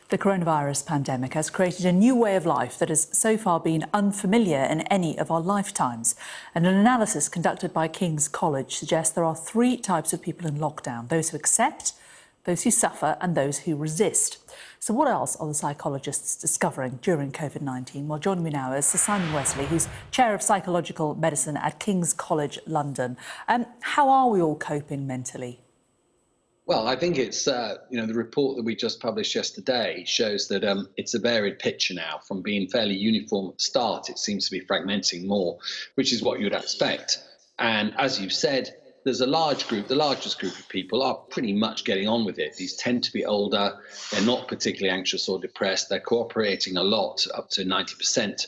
The coronavirus pandemic has created a new way of life that has so far been unfamiliar in any of our lifetimes. And an analysis conducted by King's College suggests there are three types of people in lockdown: those who accept, those who suffer and those who resist. So what else are the psychologists discovering during COVID-19? Well, joining me now is Sir Simon Wesley, who's Chair of Psychological Medicine at King's College London. How are we all coping mentally? Well, I think it's, the report that we just published yesterday shows that it's a varied picture now. From being fairly uniform at the start, it seems to be fragmenting more, which is what you'd expect. And as you've said, there's a large group, the largest group of people are pretty much getting on with it. These tend to be older, they're not particularly anxious or depressed, they're cooperating a lot, up to 90%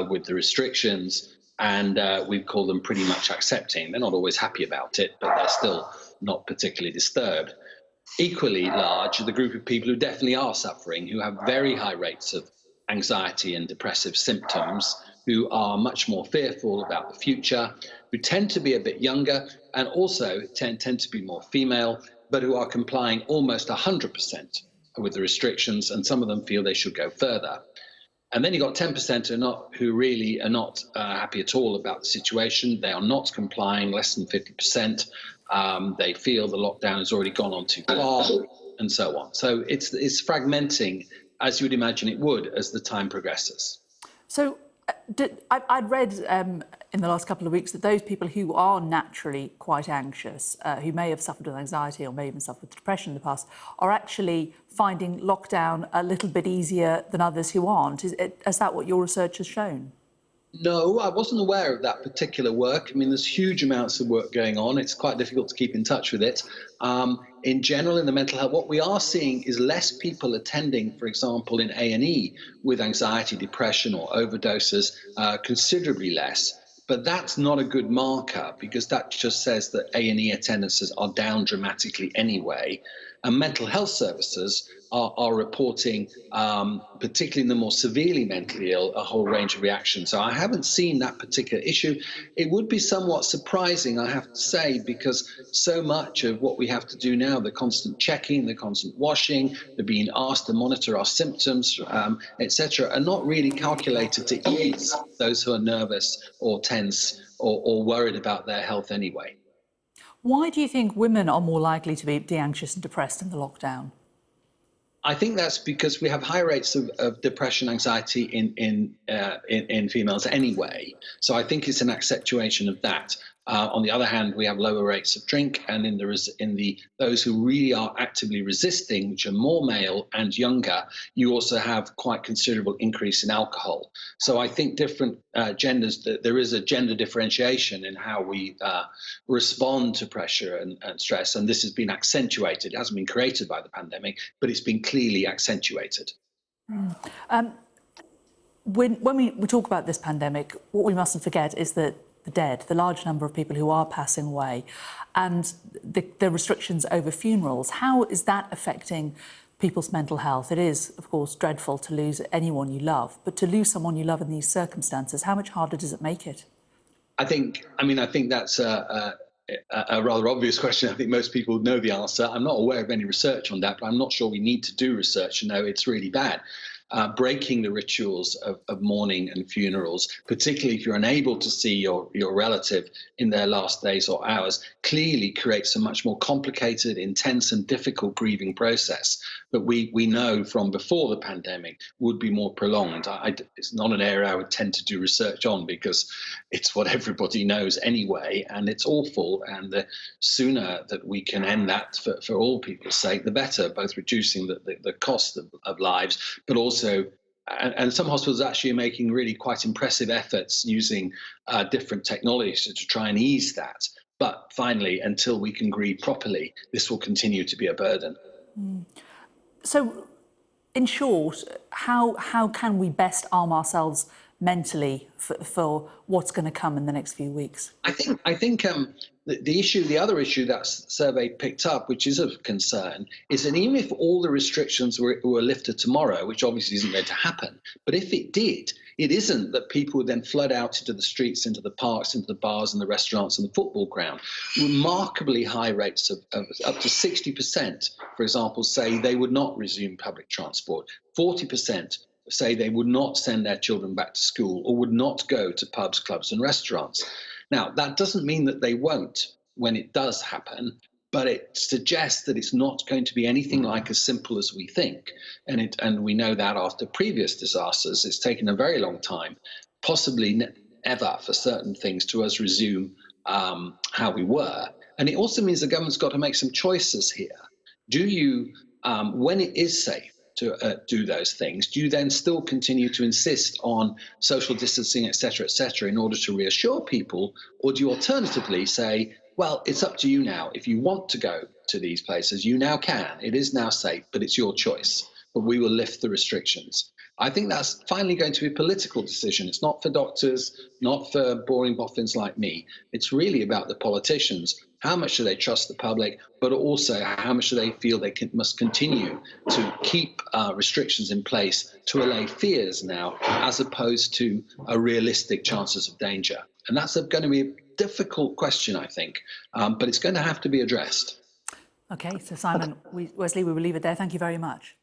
with the restrictions, and we call them pretty much accepting. They're not always happy about it, but they're still not particularly disturbed. Equally large are the group of people who definitely are suffering, who have very high rates of anxiety and depressive symptoms, who are much more fearful about the future, who tend to be a bit younger and also tend to be more female, but who are complying almost 100% with the restrictions, and some of them feel they should go further. And then you've got 10% who really are not happy at all about the situation. They are not complying, less than 50%. They feel the lockdown has already gone on too far, and so on. So it's fragmenting, as you would imagine it would, as the time progresses. So I'd read in the last couple of weeks that those people who are naturally quite anxious, who may have suffered with anxiety or may even suffered with depression in the past, are actually finding lockdown a little bit easier than others who aren't. Is that what your research has shown? No, I wasn't aware of that particular work. I mean, there's huge amounts of work going on. It's quite difficult to keep in touch with it. In general, in the mental health, what we are seeing is less people attending, for example, in A&E with anxiety, depression or overdoses, considerably less. But that's not a good marker, because that just says that A&E attendances are down dramatically anyway. And mental health services are reporting, particularly in the more severely mentally ill, a whole range of reactions. So I haven't seen that particular issue. It would be somewhat surprising, I have to say, because so much of what we have to do now, the constant checking, the constant washing, the being asked to monitor our symptoms, etc., are not really calculated to ease those who are nervous or tense or worried about their health anyway. Why do you think women are more likely to be anxious and depressed in the lockdown? I think that's because we have high rates of depression, anxiety in females anyway. So I think it's an accentuation of that. On the other hand, we have lower rates of drink, and in those who really are actively resisting, which are more male and younger, you also have quite considerable increase in alcohol. So I think different genders, there is a gender differentiation in how we respond to pressure and stress, and this has been accentuated. It hasn't been created by the pandemic, but it's been clearly accentuated. When we talk about this pandemic, what we mustn't forget is that the dead, the large number of people who are passing away, and the restrictions over funerals. How is that affecting people's mental health? It is, of course, dreadful to lose anyone you love, but to lose someone you love in these circumstances, how much harder does it make it? I think that's a rather obvious question. I think most people know the answer. I'm not aware of any research on that, but I'm not sure we need to do research to know it's really bad. Breaking the rituals of mourning and funerals, particularly if you're unable to see your relative in their last days or hours, clearly creates a much more complicated, intense and difficult grieving process that we know from before the pandemic would be more prolonged. It's not an area I would tend to do research on, because it's what everybody knows anyway, and it's awful. And the sooner that we can end that for all people's sake, the better, both reducing the cost of lives, but also and some hospitals actually are making really quite impressive efforts using different technologies to try and ease that. But finally, until we can grieve properly, this will continue to be a burden. So, in short, how can we best arm ourselves mentally for what's going to come in the next few weeks? I think the other issue that survey picked up, which is of concern, is that even if all the restrictions were lifted tomorrow, which obviously isn't going to happen, but if it did, It isn't that people would then flood out into the streets, into the parks, into the bars and the restaurants and the football ground. Remarkably high rates of up to 60%, for example, say they would not resume public transport. 40% say they would not send their children back to school or would not go to pubs, clubs, and restaurants. Now, that doesn't mean that they won't when it does happen, but it suggests that it's not going to be anything like as simple as we think. And we know that after previous disasters, it's taken a very long time, possibly ever, for certain things to us resume how we were. And it also means the government's got to make some choices here. Do you, when it is safe to do those things, do you then still continue to insist on social distancing, et cetera, in order to reassure people? Or do you alternatively say, well, it's up to you now. If you want to go to these places, you now can. It is now safe, but it's your choice. But we will lift the restrictions. I think that's finally going to be a political decision. It's not for doctors, not for boring boffins like me. It's really about the politicians. How much do they trust the public, but also how much do they feel they must continue to keep restrictions in place to allay fears now, as opposed to realistic chances of danger? And that's going to be a difficult question, I think, but it's going to have to be addressed. OK, so Simon Wesley, we will leave it there. Thank you very much.